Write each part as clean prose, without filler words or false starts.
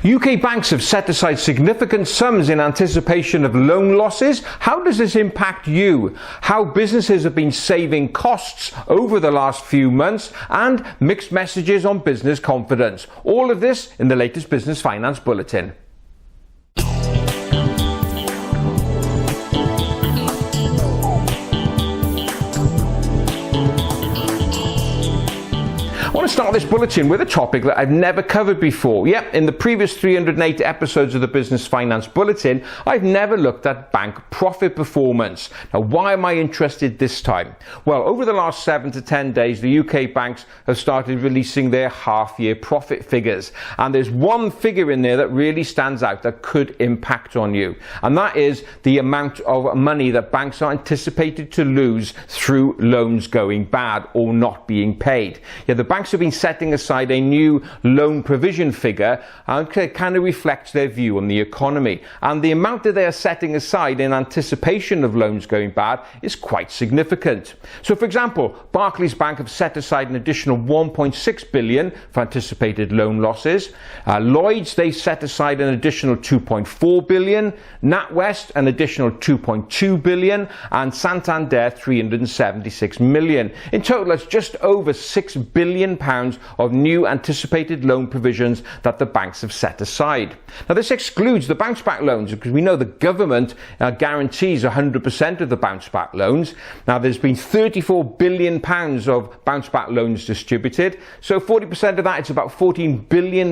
UK banks have set aside significant sums in anticipation of loan losses. How does this impact you? How businesses have been saving costs over the last few months, and mixed messages on business confidence. All of this in the latest Business Finance Bulletin. I want to start this bulletin with a topic that I've never covered before. Yep, in the previous 308 episodes of the Business Finance Bulletin, I've never looked at bank profit performance. Now, why am I interested this time? Well, over the last 7 to 10 days, the UK banks have started releasing their half-year profit figures. And there's one figure in there that really stands out that could impact on you. And that is the amount of money that banks are anticipated to lose through loans going bad or not being paid. Yeah, the banks have been setting aside a new loan provision figure and kind of reflects their view on the economy. And the amount that they are setting aside in anticipation of loans going bad is quite significant. So, for example, Barclays Bank have set aside an additional 1.6 billion for anticipated loan losses. Lloyds, they set aside an additional 2.4 billion. NatWest, an additional 2.2 billion. And Santander, 376 million. In total, that's just over £6 billion of new anticipated loan provisions that the banks have set aside. Now, this excludes the bounce back loans, because we know the government guarantees 100% of the bounce back loans. Now, there's been £34 billion of bounce back loans distributed. So 40% of that, it's about £14 billion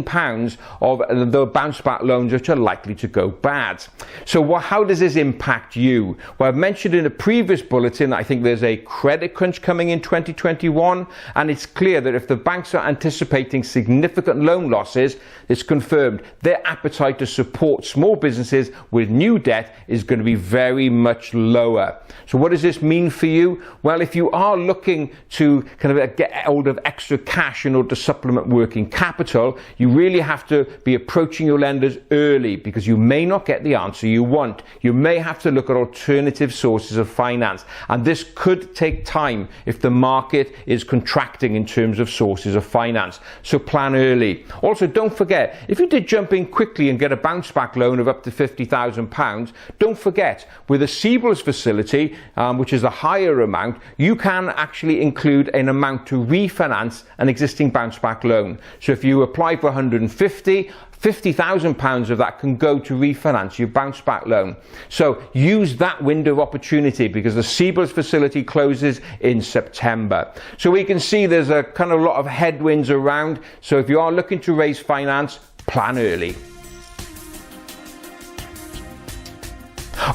of the bounce back loans which are likely to go bad. So how does this impact you? Well, I've mentioned in a previous bulletin that I think there's a credit crunch coming in 2021, and it's clear that if the banks are anticipating significant loan losses, it's confirmed their appetite to support small businesses with new debt is going to be very much lower. So what does this mean for you? Well, if you are looking to kind of get hold of extra cash in order to supplement working capital, you really have to be approaching your lenders early, because you may not get the answer you want. You may have to look at alternative sources of finance, and this could take time if the market is contracting in terms of sources of finance. So plan early. Also, don't forget, if you did jump in quickly and get a bounce back loan of up to £50,000, don't forget, with a CBILS facility, which is a higher amount, you can actually include an amount to refinance an existing bounce back loan. So if you apply for £50,000 of that can go to refinance your bounce back loan. So use that window of opportunity, because the CBILS facility closes in September. So we can see there's a kind of lot of headwinds around. So if you are looking to raise finance, plan early.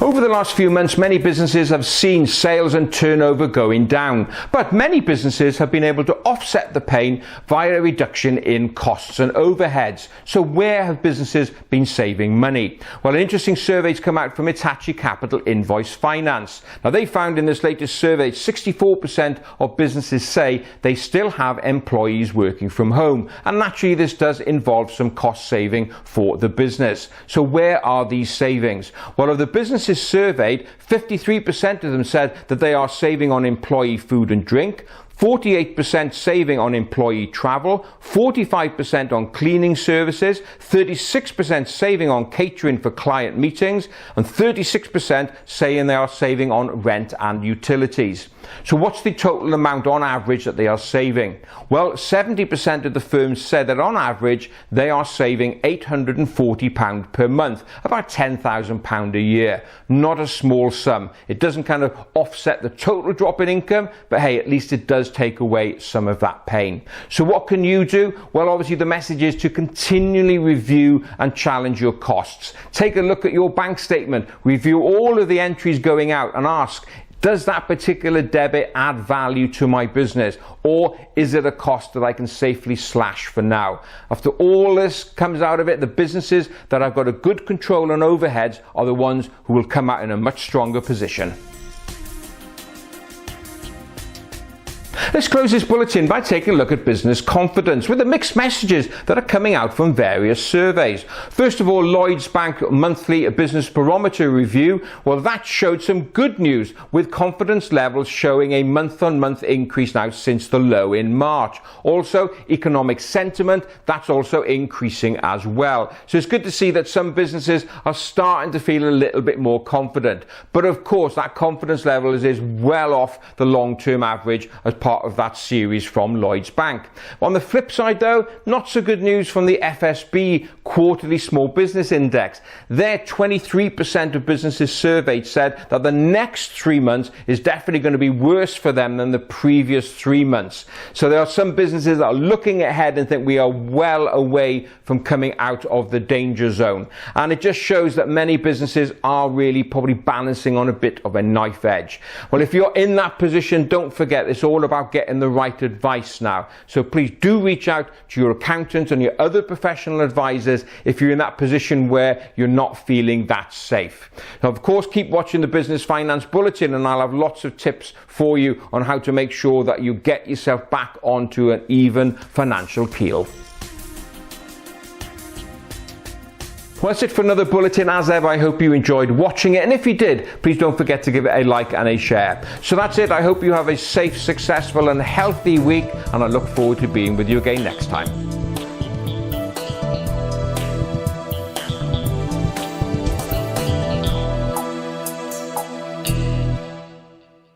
Over the last few months, many businesses have seen sales and turnover going down, but many businesses have been able to offset the pain via a reduction in costs and overheads. So where have businesses been saving money? Well, an interesting survey's come out from Hitachi Capital Invoice Finance. Now, they found in this latest survey 64% of businesses say they still have employees working from home, and naturally this does involve some cost saving for the business. So where are these savings? Well, of the businesses surveyed, 53% of them said that they are saving on employee food and drink, 48% saving on employee travel, 45% on cleaning services, 36% saving on catering for client meetings, and 36% saying they are saving on rent and utilities. So what's the total amount on average that they are saving? Well, 70% of the firms said that on average they are saving £840 per month, about £10,000 a year. Not a small sum. It doesn't kind of offset the total drop in income, but hey, at least it does take away some of that pain. So what can you do? Well, obviously the message is to continually review and challenge your costs. Take a look at your bank statement, review all of the entries going out, and ask, does that particular debit add value to my business, or is it a cost that I can safely slash for now? After all this comes out of it, the businesses that have got a good control on overheads are the ones who will come out in a much stronger position. Let's close this bulletin by taking a look at business confidence with the mixed messages that are coming out from various surveys. First of all, Lloyds Bank monthly business barometer review, well, that showed some good news with confidence levels showing a month-on-month increase now since the low in March. Also, economic sentiment, that's also increasing as well. So it's good to see that some businesses are starting to feel a little bit more confident. But of course, that confidence level is well off the long-term average as part of that series from Lloyds Bank. On the flip side though, not so good news from the FSB quarterly small business index. There, 23% of businesses surveyed said that the next 3 months is definitely going to be worse for them than the previous 3 months. So there are some businesses that are looking ahead and think we are well away from coming out of the danger zone. And it just shows that many businesses are really probably balancing on a bit of a knife edge. Well, if you're in that position, don't forget it's all about getting the right advice now. So please do reach out to your accountant and your other professional advisors if you're in that position where you're not feeling that safe. Now, of course, keep watching the Business Finance Bulletin and I'll have lots of tips for you on how to make sure that you get yourself back onto an even financial keel. Well, that's it for another bulletin. As ever, I hope you enjoyed watching it, and if you did, please don't forget to give it a like and a share. So that's it. I hope you have a safe, successful and healthy week, and I look forward to being with you again next time.